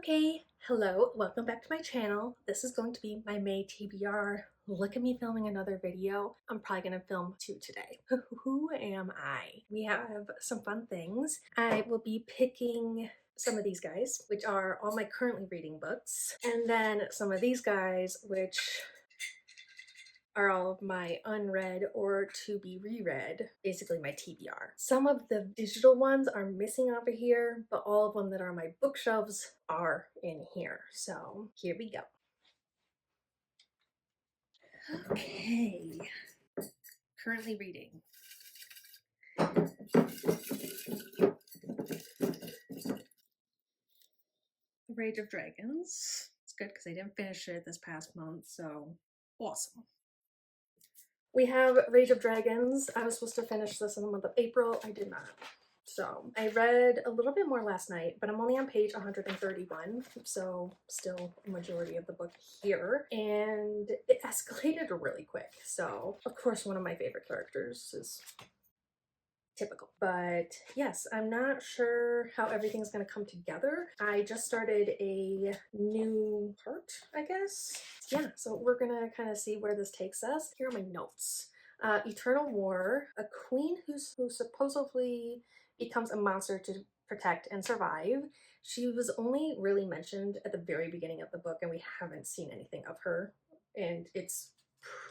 Okay, hello, welcome back to my channel. This is going to be my May TBR. Look at me filming another video. I'm probably gonna film two today. Who am I? We have some fun things. I will be picking some of these guys, which are all my currently reading books, and then some of these guys, which are all of my unread or to be reread, basically my TBR. Some of the digital ones are missing over here, but all of them that are on my bookshelves are in here. So here we go. Okay, currently reading. Rage of Dragons. It's good because I didn't finish it this past month, so awesome. We have Rage of Dragons. I was supposed to finish this in the month of April. I did not. So I read a little bit more last night, but I'm only on page 131, so still a majority of the book here. And it escalated really quick. So of course one of my favorite characters is typical. But yes, I'm not sure how everything's going to come together. I just started a new part, I guess. Yeah, so we're going to kind of see where this takes us. Here are my notes. Eternal War, a queen who supposedly becomes a monster to protect and survive. She was only really mentioned at the very beginning of the book, and we haven't seen anything of her. And it's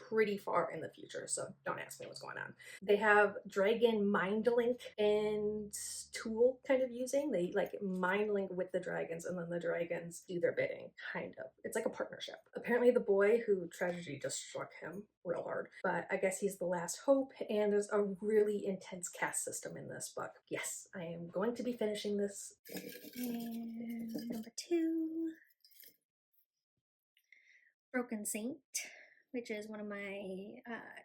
pretty far in the future, so don't ask me what's going on. They have dragon mind link and tool kind of using. They like mind link with the dragons, and then the dragons do their bidding, kind of. It's like a partnership. Apparently the boy who tragedy just struck him real hard, but I guess he's the last hope, and there's a really intense caste system in this book. Yes, I am going to be finishing this. And number 2, Broken Saint, which is one of my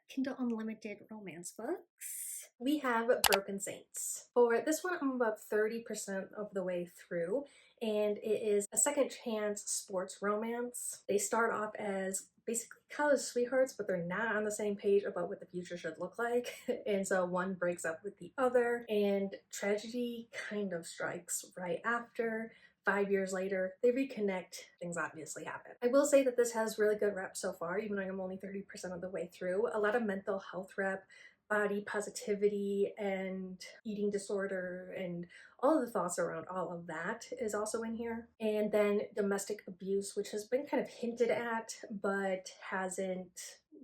Kindle Unlimited romance books. We have Broken Saints. For this one, I'm about 30% of the way through, and it is a second chance sports romance. They start off as basically college sweethearts, but they're not on the same page about what the future should look like. And so one breaks up with the other, and tragedy kind of strikes right after. 5 years later, they reconnect, things obviously happen. I will say that this has really good rep so far, even though I'm only 30% of the way through. A lot of mental health rep, body positivity, and eating disorder, and all of the thoughts around all of that is also in here. And then domestic abuse, which has been kind of hinted at, but hasn't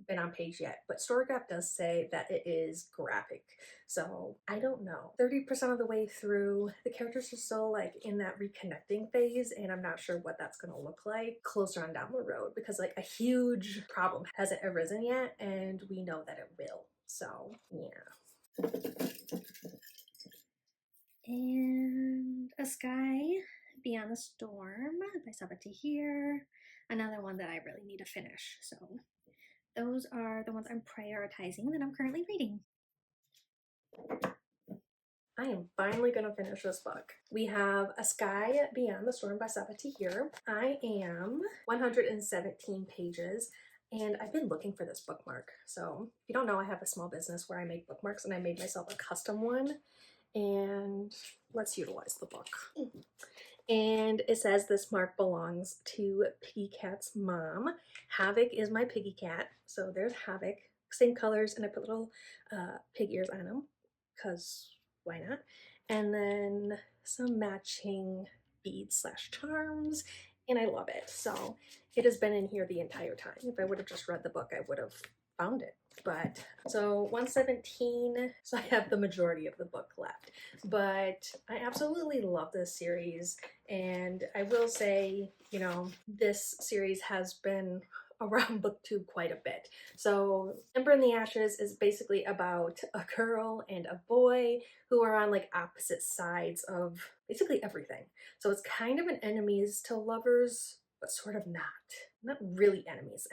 been on page yet. But Storygraph does say that it is graphic. So I don't know. 30% of the way through, the characters are still like in that reconnecting phase, and I'm not sure what that's gonna look like closer on down the road, because like a huge problem hasn't arisen yet, and we know that it will. So yeah. And A Sky Beyond the Storm by Sarah-ndipity here. Another one that I really need to finish. So those are the ones I'm prioritizing that I'm currently reading. I am finally going to finish this book. We have A Sky Beyond the Storm by Sarah-ndipity here. I am 117 pages, and I've been looking for this bookmark. So if you don't know, I have a small business where I make bookmarks, and I made myself a custom one. And let's utilize the book. And it says this mark belongs to Piggy Cat's mom. Havoc is my piggy cat. So there's Havoc. Same colors, and I put little pig ears on them because why not? And then some matching beads slash charms, and I love it. So it has been in here the entire time. If I would have just read the book, I would have found it. But so 117, so I have the majority of the book left. But I absolutely love this series, and I will say, you know, this series has been around booktube quite a bit. So Ember in the Ashes is basically about a girl and a boy who are on like opposite sides of basically everything. So it's kind of an enemies to lovers, but sort of not. Not really enemies,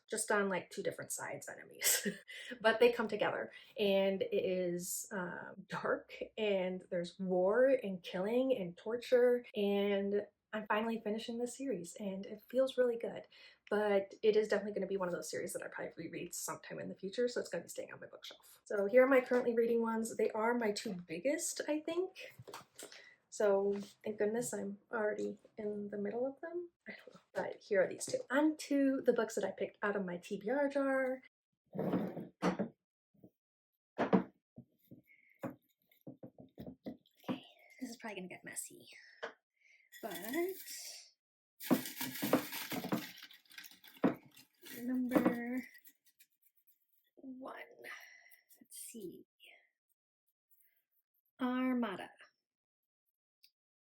just on like two different sides enemies. But they come together, and it is dark, and there's war and killing and torture, and I'm finally finishing this series, and it feels really good. But it is definitely going to be one of those series that I probably reread sometime in the future, so it's going to be staying on my bookshelf. So here are my currently reading ones. They are my two biggest, I think. So thank goodness I'm already in the middle of them. I don't know, but here are these two. On to the books that I picked out of my TBR jar. Okay, this is probably gonna get messy, but number one, let's see, Armada.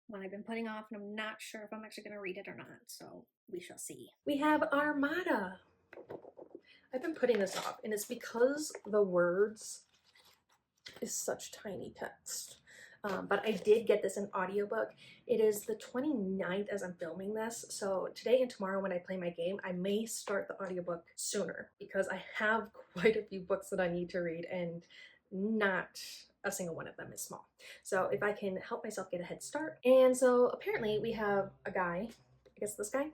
One I've been putting off, and I'm not sure if I'm actually going to read it or not, so we shall see. We have Armada. I've been putting this off, and it's because the words is such tiny text. But I did get this in audiobook. It is the 29th as I'm filming this, so today and tomorrow when I play my game, I may start the audiobook sooner because I have quite a few books that I need to read, and not a single one of them is small. So if I can help myself get a head start. And so apparently we have a guy, I guess this guy,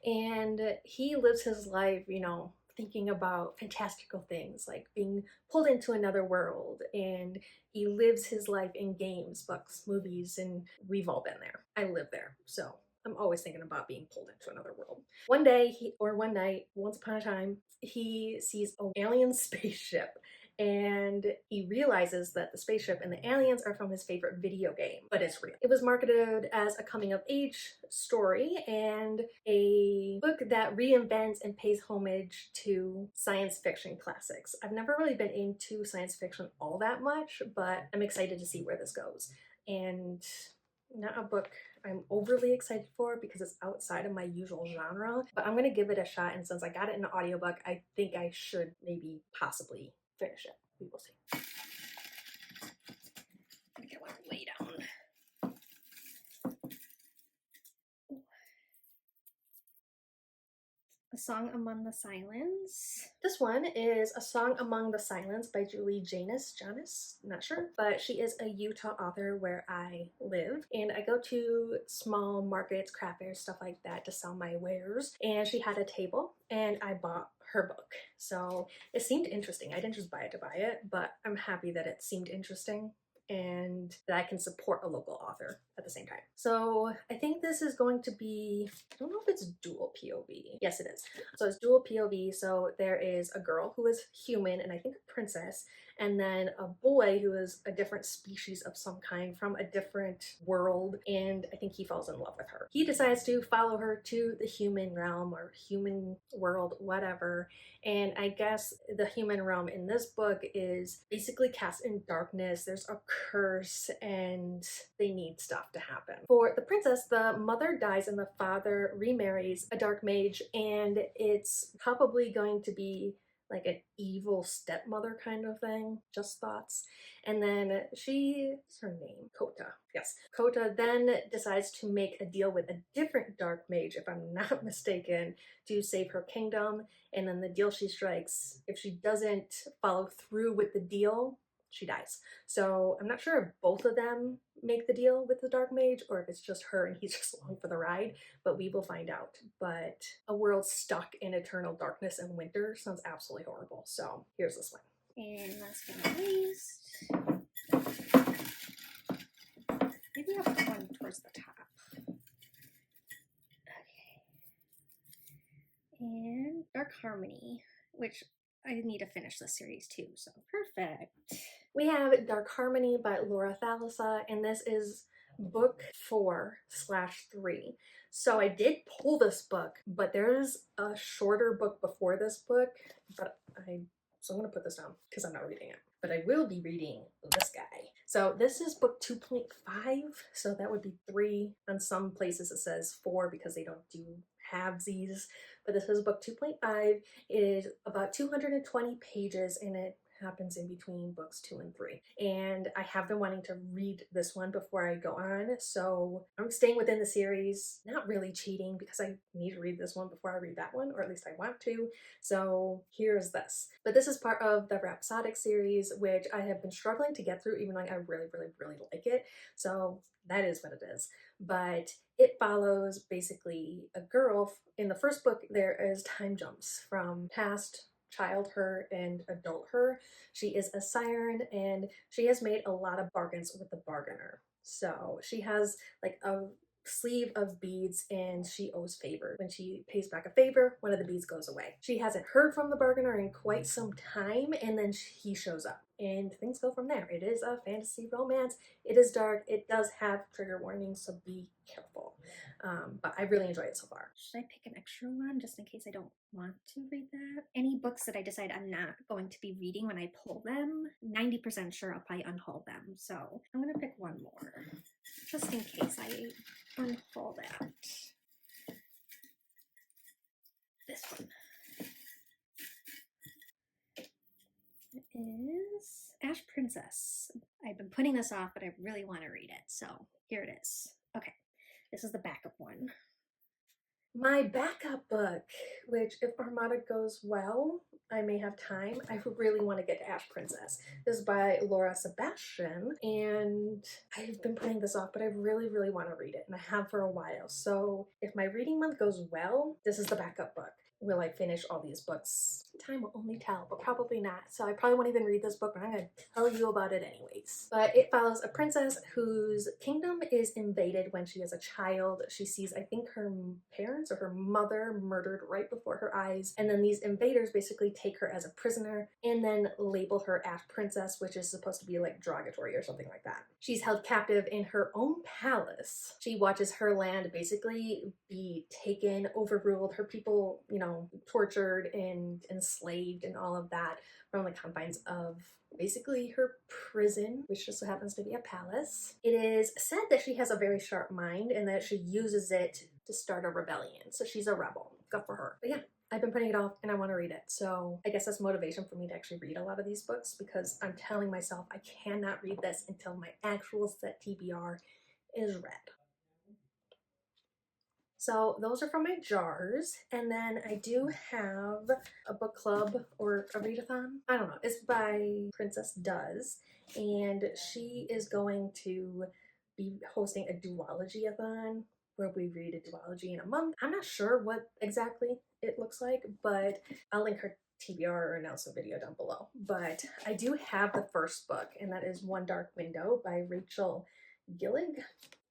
and he lives his life, you know, thinking about fantastical things like being pulled into another world, and he lives his life in games, books, movies, and we've all been there. I live there, so I'm always thinking about being pulled into another world. One day, one night, once upon a time, he sees an alien spaceship, and he realizes that the spaceship and the aliens are from his favorite video game, but it's real. It was marketed as a coming of age story and a book that reinvents and pays homage to science fiction classics. I've never really been into science fiction all that much, but I'm excited to see where this goes. And not a book I'm overly excited for because it's outside of my usual genre, but I'm gonna give it a shot, and since I got it in an audiobook, I think I should maybe possibly finish it. We will see. I think I want to lay down. A Song Among the Silence. This one is A Song Among the Silence by Julie Janis, not sure, but she is a Utah author where I live, and I go to small markets, craft fairs, stuff like that to sell my wares, and she had a table and I bought her book. So it seemed interesting. I didn't just buy it to buy it, but I'm happy that it seemed interesting and that I can support a local author at the same time. So I think this is going to be, I don't know if it's dual POV. Yes, it is. So it's dual POV. So there is a girl who is human and I think a princess, and then a boy who is a different species of some kind from a different world, and I think he falls in love with her. He decides to follow her to the human realm or human world, whatever, and I guess the human realm in this book is basically cast in darkness. There's a curse and they need stuff to happen. For the princess, the mother dies and the father remarries a dark mage, and it's probably going to be like an evil stepmother kind of thing. Just thoughts. And then what's her name? Kota. Yes. Kota then decides to make a deal with a different dark mage, if I'm not mistaken, to save her kingdom. And then the deal she strikes, if she doesn't follow through with the deal, she dies. So I'm not sure if both of them make the deal with the dark mage or if it's just her and he's just along for the ride, but we will find out. But a world stuck in eternal darkness and winter sounds absolutely horrible. So here's this one. And last but not least, maybe I'll put one towards the top. Okay. And Dark Harmony, which I need to finish this series too, so perfect. We have Dark Harmony by Laura Thalassa, and this is book 4/3. So I did pull this book, but there's a shorter book before this book, so I'm gonna put this down because I'm not reading it. But I will be reading this guy. So this is book 2.5, so that would be 3. On some places it says 4 because they don't do halvesies, but this is book 2.5. It is about 220 pages and it happens in between books 2 and 3. And I have been wanting to read this one before I go on, so I'm staying within the series, not really cheating because I need to read this one before I read that one, or at least I want to. So here's this. But this is part of the Rhapsodic series, which I have been struggling to get through, even though I really like it. So that is what it is. But it follows basically a girl. In the first book, there is time jumps from past child her and adult her. She is a siren and she has made a lot of bargains with the bargainer. So she has like a sleeve of beads and she owes favor. When she pays back a favor, one of the beads goes away. She hasn't heard from the bargainer in quite some time, and then he shows up and things go from there. It is a fantasy romance. It is dark. It does have trigger warnings, so be careful. But I really enjoy it so far. Should I pick an extra one just in case I don't want to read that? Any books that I decide I'm not going to be reading when I pull them, 90% sure I'll probably unhaul them. So I'm going to pick one more just in case I unhaul that. This one. It is Ash Princess. I've been putting this off, but I really want to read it. So here it is. Okay, this is the backup one. My backup book, which if Armada goes well, I may have time. I really want to get to Ash Princess. This is by Laura Sebastian, and I've been putting this off, but I really, really want to read it, and I have for a while. So if my reading month goes well, this is the backup book. Will I finish all these books? Time will only tell, but probably not. So I probably won't even read this book, but I'm going to tell you about it anyways. But it follows a princess whose kingdom is invaded when she is a child. She sees, I think, her parents or her mother murdered right before her eyes. And then these invaders basically take her as a prisoner and then label her Ash Princess, which is supposed to be like derogatory or something like that. She's held captive in her own palace. She watches her land basically be taken, overruled, her people, tortured and enslaved and all of that from the confines of basically her prison, which just so happens to be a palace. It is said that she has a very sharp mind and that she uses it to start a rebellion. So she's a rebel. Good for her. But yeah, I've been putting it off and I want to read it. So I guess that's motivation for me to actually read a lot of these books, because I'm telling myself I cannot read this until my actual set TBR is read. So those are from my jars. And then I do have a book club or a readathon. I don't know. It's by Princess Does. And she is going to be hosting a duology-athon where we read a duology in a month. I'm not sure what exactly it looks like, but I'll link her TBR or announce a video down below. But I do have the first book, and that is One Dark Window by Rachel Gillig.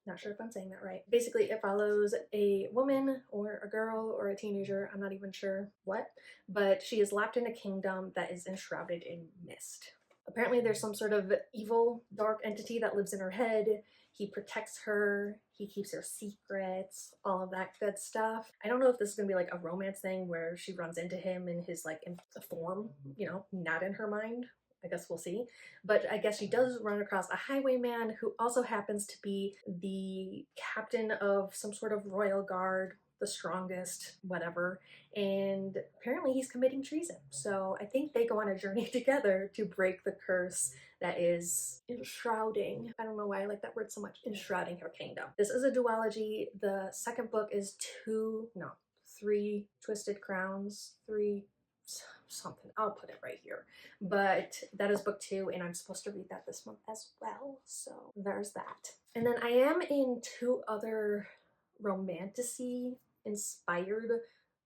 Not sure if I'm saying that right. Basically, it follows a woman or a girl or a teenager, I'm not even sure what, but she is locked in a kingdom that is enshrouded in mist. Apparently there's some sort of evil, dark entity that lives in her head. He protects her, he keeps her secrets, all of that good stuff. I don't know if this is gonna be like a romance thing where she runs into him in his like in form, not in her mind. I guess we'll see. But I guess she does run across a highwayman who also happens to be the captain of some sort of royal guard, the strongest, whatever. And apparently he's committing treason. So I think they go on a journey together to break the curse that is enshrouding. I don't know why I like that word so much. Enshrouding her kingdom. This is a duology. The second book is three Twisted Crowns, something. I'll put it right here. But that is book 2, and I'm supposed to read that this month as well. So there's that. And then I am in 2 other romantasy inspired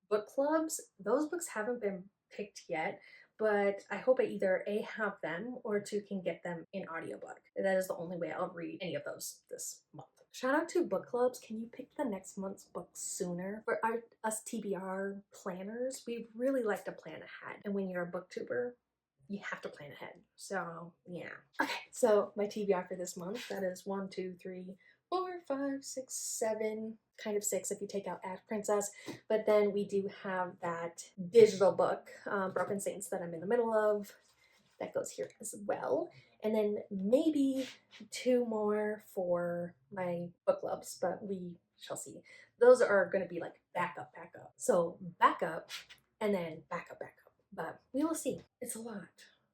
book clubs. Those books haven't been picked yet, but I hope I either A, have them, or 2, can get them in audiobook. That is the only way I'll read any of those this month. Shout out to book clubs. Can you pick the next month's book sooner? For us TBR planners, we really like to plan ahead. And when you're a booktuber, you have to plan ahead. So yeah. Okay, so my TBR for this month, that is 1, 2, 3, 4, 5, 6, 7, kind of 6 if you take out Ash Princess. But then we do have that digital book, Broken Saints, that I'm in the middle of. That goes here as well. And then maybe 2 more for my book clubs, but we shall see. Those are going to be like backup. So backup and then backup. But we will see. It's a lot.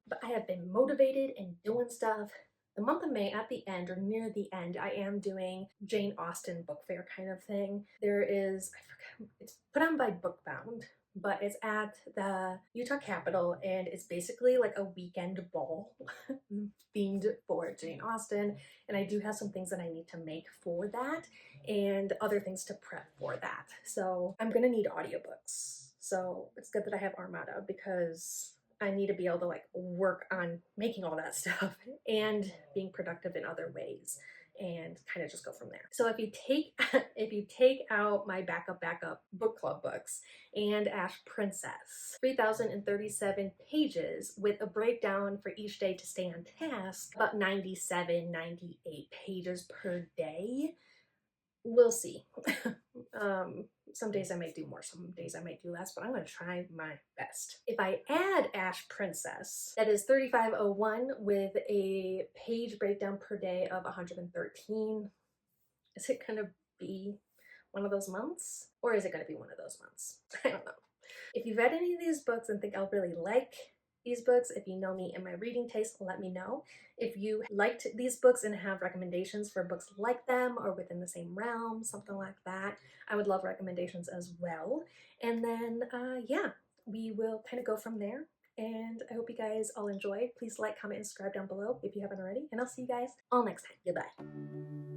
But I have been motivated and doing stuff. The month of May, at the end or near the end, I am doing Jane Austen book fair kind of thing. There is, I forget, it's put on by Bookbound, but it's at the Utah Capitol, and it's basically like a weekend ball themed for Jane Austen. And I do have some things that I need to make for that and other things to prep for that. So I'm gonna need audiobooks. So it's good that I have Armada, because I need to be able to like work on making all that stuff and being productive in other ways. and kind of just go from there. So if you take if you take out my backup book club books and Ash Princess, 3,037 pages with a breakdown for each day to stay on task, about 97, 98 pages per day. We'll see. Some days I might do more, some days I might do less, but I'm going to try my best. If I add Ash Princess, that is 3501 with a page breakdown per day of 113. Is it going to be one of those months? Or is it going to be one of those months? I don't know. If you've read any of these books and think I'll really like these books, if you know me and my reading taste, let me know. If you liked these books and have recommendations for books like them or within the same realm, something like that, I would love recommendations as well. And then, yeah, we will kind of go from there. And I hope you guys all enjoy. Please like, comment, and subscribe down below if you haven't already. And I'll see you guys all next time. Goodbye.